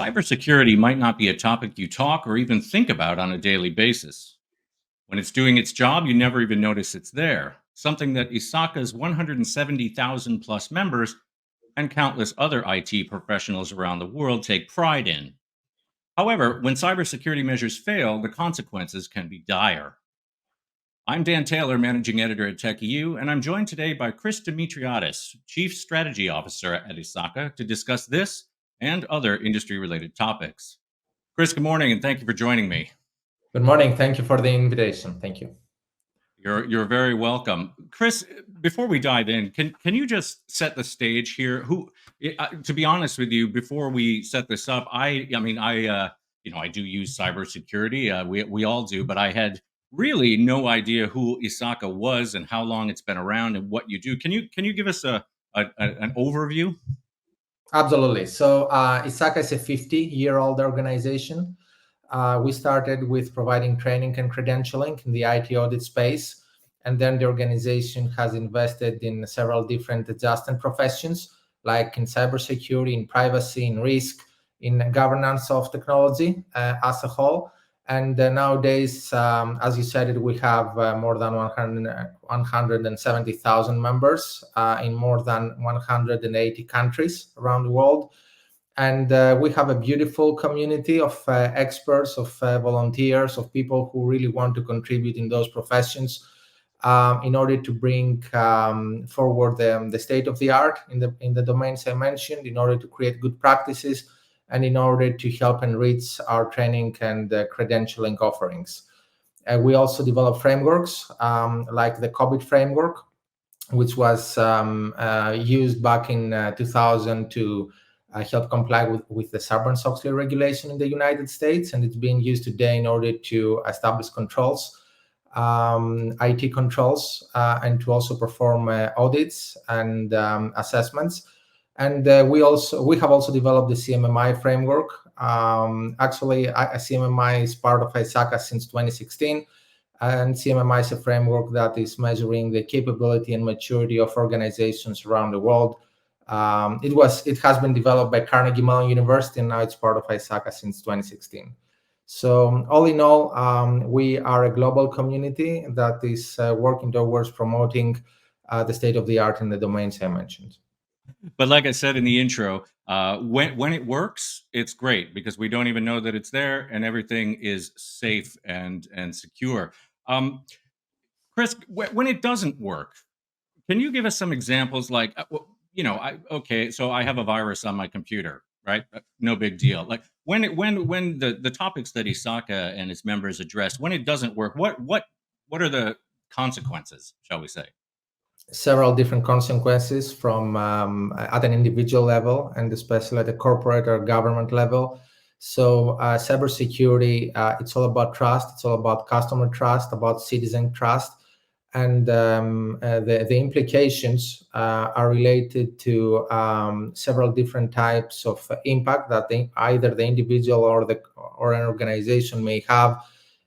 Cybersecurity might not be a topic you talk or even think about on a daily basis. When it's doing its job, you never even notice it's there. Something that ISACA's 170,000 plus members and countless other IT professionals around the world take pride in. However, when cybersecurity measures fail, the consequences can be dire. I'm Dan Taylor, managing editor at Tech.eu, and I'm joined today by Chris Dimitriadis, chief strategy officer at ISACA, to discuss this and other industry related topics. Chris, good morning, and thank you for joining me. Good morning. Thank you for the invitation. Thank you. You're very welcome, Chris. Before we dive in, can you just set the stage here? To be honest with you, before we set this up, I do use cybersecurity. We all do, but I had really no idea who ISACA was and how long it's been around and what you do. Can you give us an overview? Absolutely. So ISACA is a 50-year-old organization. We started with providing training and credentialing in the IT audit space. And then the organization has invested in several different adjacent professions, like in cybersecurity, in privacy, in risk, in governance of technology as a whole. And nowadays, as you said, we have more than 170,000 members in more than 180 countries around the world. And we have a beautiful community of experts, of volunteers, of people who really want to contribute in those professions in order to bring forward the state of the art in the domains I mentioned, in order to create good practices, and in order to help enrich our training and credentialing offerings. We also develop frameworks like the COVID framework, which was used back in 2000 to help comply with the Sarbanes-Oxley regulation in the United States, and it's being used today in order to establish controls, IT controls, and to also perform audits and assessments. And we have also developed the CMMI framework. Actually, CMMI is part of ISACA since 2016. And CMMI is a framework that is measuring the capability and maturity of organizations around the world. It has been developed by Carnegie Mellon University, and now it's part of ISACA since 2016. So all in all, we are a global community that is working towards promoting the state of the art in the domains I mentioned. But like I said in the intro, when it works, it's great because we don't even know that it's there, and everything is safe and secure. Chris, when it doesn't work, can you give us some examples? Like, so I have a virus on my computer, right? No big deal. Like when the topics that ISACA and its members address, when it doesn't work, what are the consequences, shall we say? Several different consequences from at an individual level and especially at the corporate or government level. So cybersecurity, it's all about trust. It's all about customer trust, about citizen trust. And the implications are related to several different types of impact that either the individual or an organization may have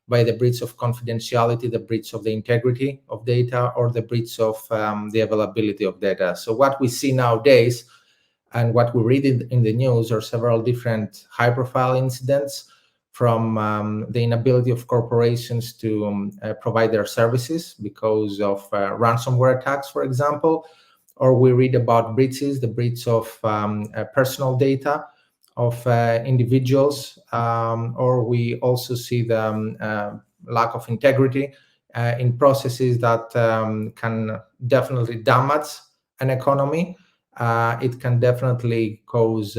by the breach of confidentiality, the breach of the integrity of data, or the breach of the availability of data. So what we see nowadays and what we read in the news are several different high-profile incidents, from the inability of corporations to provide their services because of ransomware attacks, for example, or we read about breaches, the breach of personal data of individuals, or we also see the lack of integrity in processes that can definitely damage an economy. It can definitely cause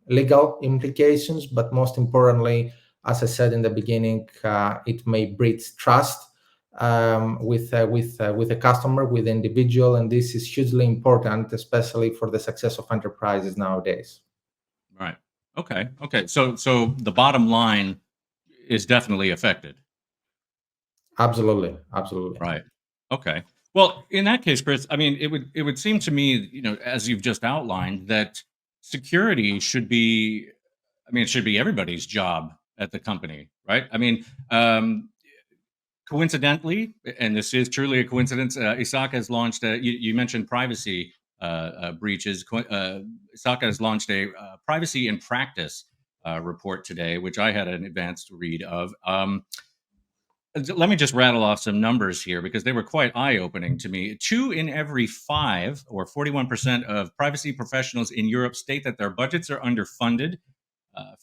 legal implications, but most importantly, as I said in the beginning, it may breach trust with the customer, with the individual, and this is hugely important, especially for the success of enterprises nowadays. Right. Okay. So the bottom line is definitely affected. Absolutely. Right. Okay. Well, in that case, Chris, I mean, it would seem to me, as you've just outlined, that security should be, it should be everybody's job at the company, right? I mean, coincidentally, and this is truly a coincidence, ISACA has launched. You mentioned privacy breaches. ISACA has launched a privacy in practice report today, which I had an advanced read of. Let me just rattle off some numbers here because they were quite eye opening to me. 2 in every 5, or 41%, of privacy professionals in Europe state that their budgets are underfunded.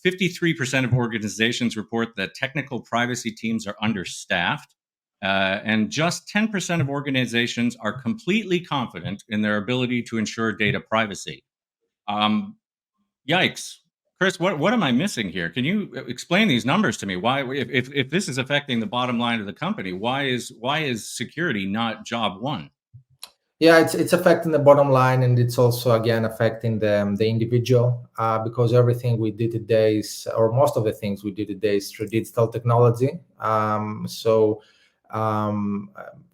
53% of organizations report that technical privacy teams are understaffed. And just 10% of organizations are completely confident in their ability to ensure data privacy. Um, Yikes. Chris, what am I missing here? Can you explain these numbers to me? Why, if this is affecting the bottom line of the company, why is security not job one? Yeah, it's affecting the bottom line, and it's also again affecting the individual because everything we do today is, or most of the things we do today is through digital technology.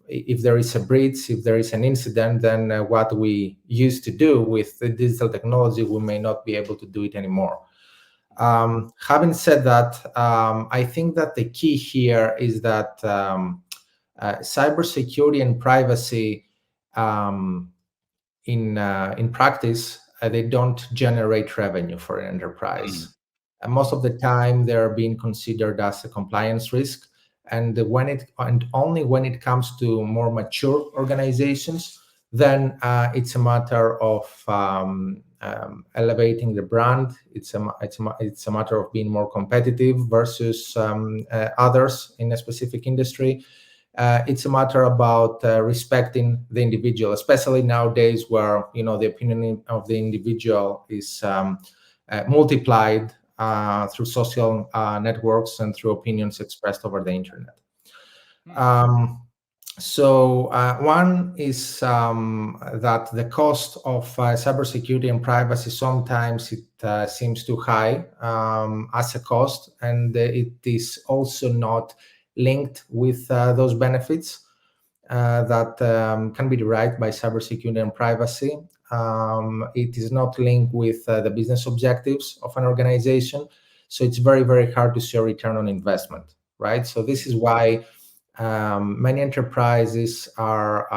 If there is a breach, if there is an incident, then what we used to do with the digital technology, we may not be able to do it anymore. Having said that, I think that the key here is that cybersecurity and privacy, in practice, they don't generate revenue for an enterprise. And most of the time, they're being considered as a compliance risk. And only when it comes to more mature organizations, then it's a matter of elevating the brand. It's a matter of being more competitive versus others in a specific industry. It's a matter about respecting the individual, especially nowadays where the opinion of the individual is multiplied through social networks and through opinions expressed over the internet. One is that the cost of cybersecurity and privacy, sometimes it seems too high as a cost, and it is also not linked with those benefits that can be derived by cybersecurity and privacy. It is not linked with the business objectives of an organization, so it's very, very hard to see a return on investment, right? So this is why many enterprises are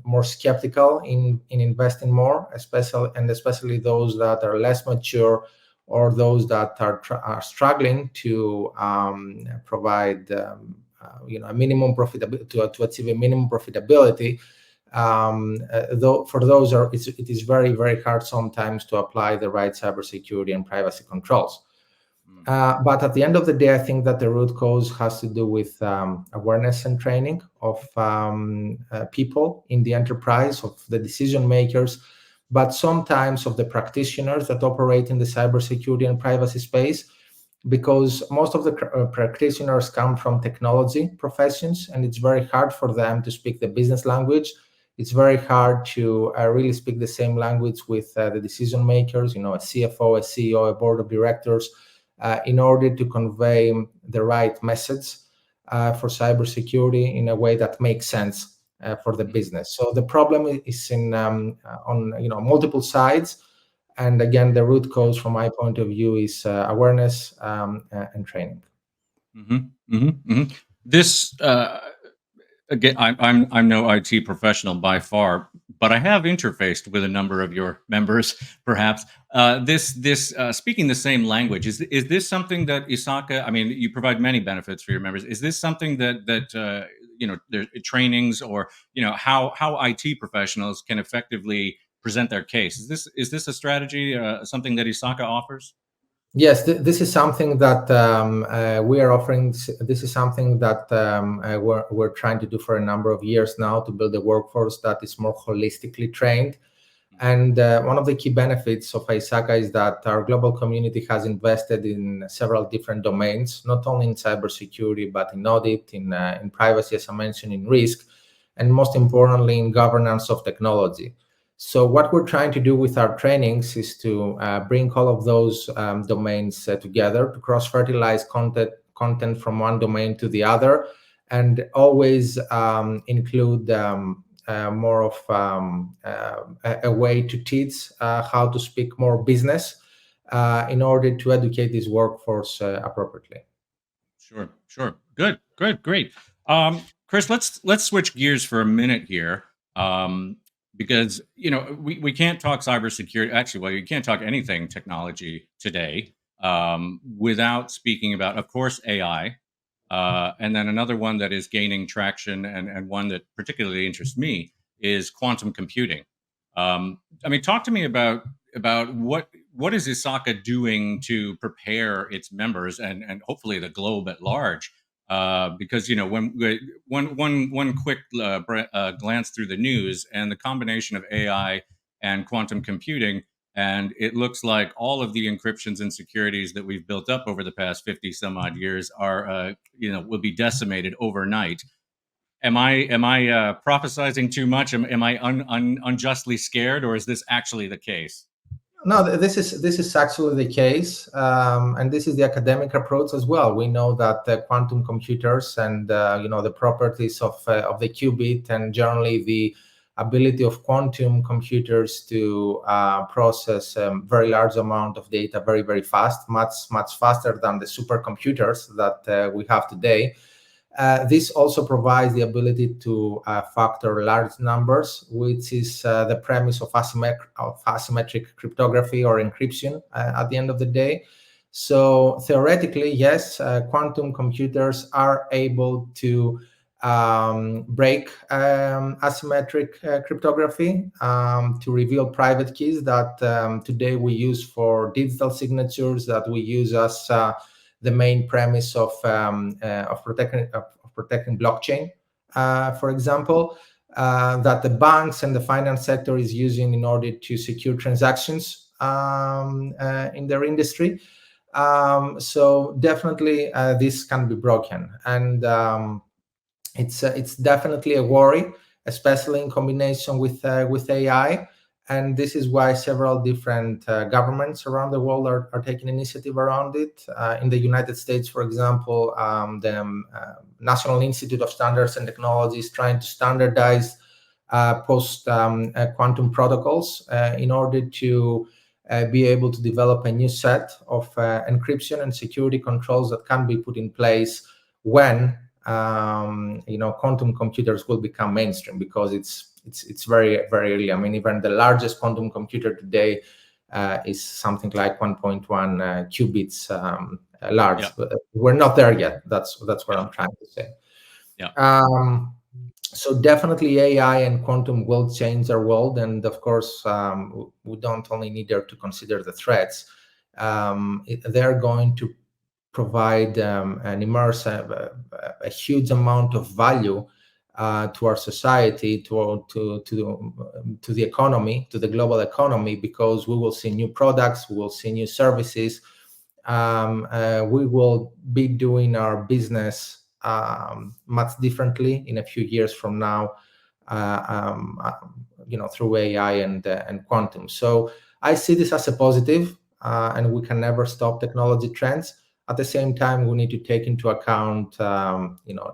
more skeptical in investing more, especially those that are less mature, or those that are struggling to provide a minimum profitability, to achieve a minimum profitability. Though for those, it is very, very hard sometimes to apply the right cybersecurity and privacy controls. But at the end of the day, I think that the root cause has to do with awareness and training of people in the enterprise, of the decision makers, but sometimes of the practitioners that operate in the cybersecurity and privacy space, because most of the practitioners come from technology professions, and it's very hard for them to speak the business language. It's very hard to really speak the same language with the decision makers, a CFO, a CEO, a board of directors, in order to convey the right message for cybersecurity in a way that makes sense for the business. So the problem is on multiple sides, and again, the root cause, from my point of view, is awareness and training. This again, I'm no IT professional by far, but I have interfaced with a number of your members. Perhaps this speaking the same language, is this something that ISACA? I mean, you provide many benefits for your members. Is this something that there's trainings, or how IT professionals can effectively present their case? Is this a strategy, something that ISACA offers? Yes, this is something that we are offering. This is something that we're trying to do for a number of years now, to build a workforce that is more holistically trained. And one of the key benefits of ISACA is that our global community has invested in several different domains, not only in cybersecurity, but in audit, in privacy, as I mentioned, in risk, and most importantly, in governance of technology. So what we're trying to do with our trainings is to bring all of those domains together, to cross-fertilize content from one domain to the other, and always include more of a way to teach how to speak more business in order to educate this workforce appropriately. Sure. Good. Great. Chris, let's switch gears for a minute here. because we can't talk cybersecurity. Actually, well, you can't talk anything technology today without speaking about, of course, AI, and then another one that is gaining traction, and one that particularly interests me is quantum computing. I mean, talk to me about what is ISACA doing to prepare its members and hopefully the globe at large. Because one quick glance through the news and the combination of AI and quantum computing, and it looks like all of the encryptions and securities that we've built up over the past 50 some odd years are will be decimated overnight. Am I prophesizing too much? Am I unjustly scared, or is this actually the case? No, this is actually the case, and this is the academic approach as well. We know that quantum computers and the properties of the qubit, and generally the ability of quantum computers to process very large amount of data very, very fast, much faster than the supercomputers that we have today. This also provides the ability to factor large numbers, which is the premise of asymmetric cryptography or encryption at the end of the day. So theoretically, yes, quantum computers are able to break asymmetric cryptography to reveal private keys that today we use for digital signatures, that we use as the main premise of protecting blockchain, for example, that the banks and the finance sector is using in order to secure transactions in their industry. So definitely this can be broken, and it's definitely a worry, especially in combination with AI. And this is why several different governments around the world are taking initiative around it. In the United States, for example, the National Institute of Standards and Technology is trying to standardize post-quantum protocols in order to be able to develop a new set of encryption and security controls that can be put in place when quantum computers will become mainstream, because it's very, very early. I mean, even the largest quantum computer today is something like 1.1 qubits large. Yeah. But we're not there yet. That's what Yeah. I'm trying to say. Yeah. So definitely AI and quantum will change our world. And of course, we don't only need there to consider the threats. They're going to provide and immerse a huge amount of value to our society, to the economy, to the global economy, because we will see new products, we will see new services. We will be doing our business much differently in a few years from now, through AI and quantum. So I see this as a positive, and we can never stop technology trends. At the same time, we need to take into account,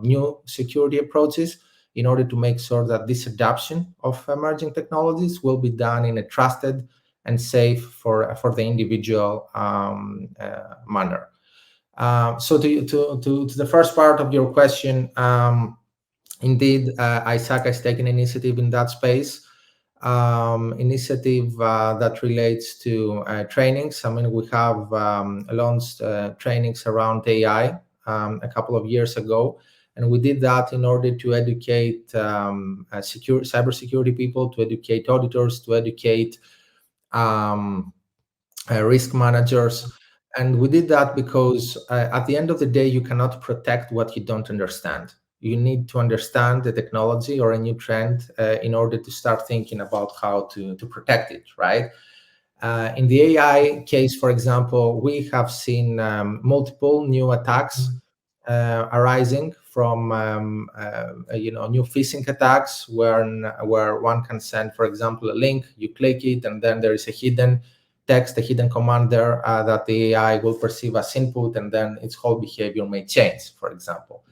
new security approaches in order to make sure that this adoption of emerging technologies will be done in a trusted and safe for the individual manner. So to the first part of your question, indeed, ISACA is taking initiative in that space. Initiative that relates to trainings. I mean, we have launched trainings around AI a couple of years ago, and we did that in order to educate cybersecurity people, to educate auditors, to educate risk managers. And we did that because at the end of the day, you cannot protect what you don't understand. You need to understand the technology or a new trend in order to start thinking about how to protect it, right? In the AI case, for example, we have seen multiple new attacks arising from new phishing attacks, where one can send, for example, a link, you click it, and then there is a hidden text, a hidden command there that the AI will perceive as input, and then its whole behavior may change, for example.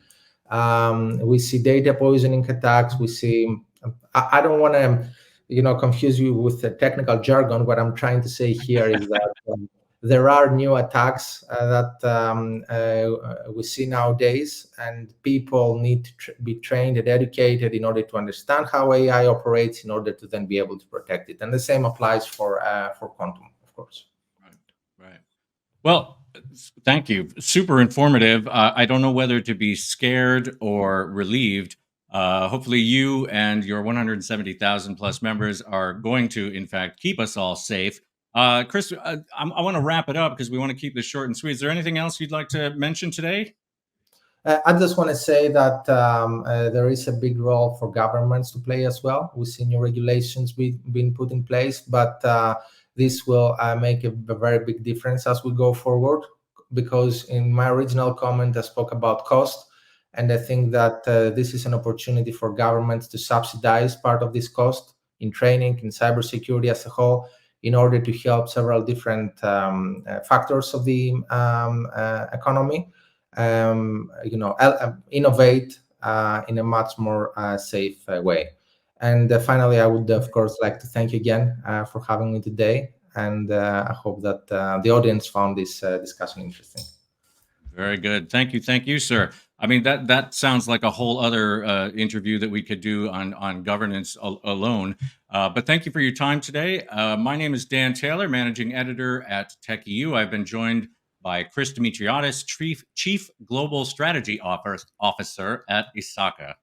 We see data poisoning attacks. We see, I don't want to, confuse you with the technical jargon. What I'm trying to say here is that there are new attacks that we see nowadays, and people need to be trained and educated in order to understand how AI operates in order to then be able to protect it. And the same applies for quantum, of course. Right. Well, thank you. Super informative. I don't know whether to be scared or relieved. Hopefully, you and your 170,000 plus members are going to, in fact, keep us all safe. Chris, I want to wrap it up because we want to keep this short and sweet. Is there anything else you'd like to mention today? I just want to say that there is a big role for governments to play as well. We see new regulations being put in place, but this will make a very big difference as we go forward. Because in my original comment, I spoke about cost, and I think that this is an opportunity for governments to subsidize part of this cost in training, in cybersecurity as a whole, in order to help several different factors of the economy. Innovate in a much more safe way. And finally, I would, of course, like to thank you again for having me today. And I hope that the audience found this discussion interesting. Very good. Thank you, sir. I mean, that sounds like a whole other interview that we could do on governance alone. But thank you for your time today. My name is Dan Taylor, managing editor at Tech.eu. I've been joined by Chris Dimitriadis, Chief Global Strategy Officer at ISACA.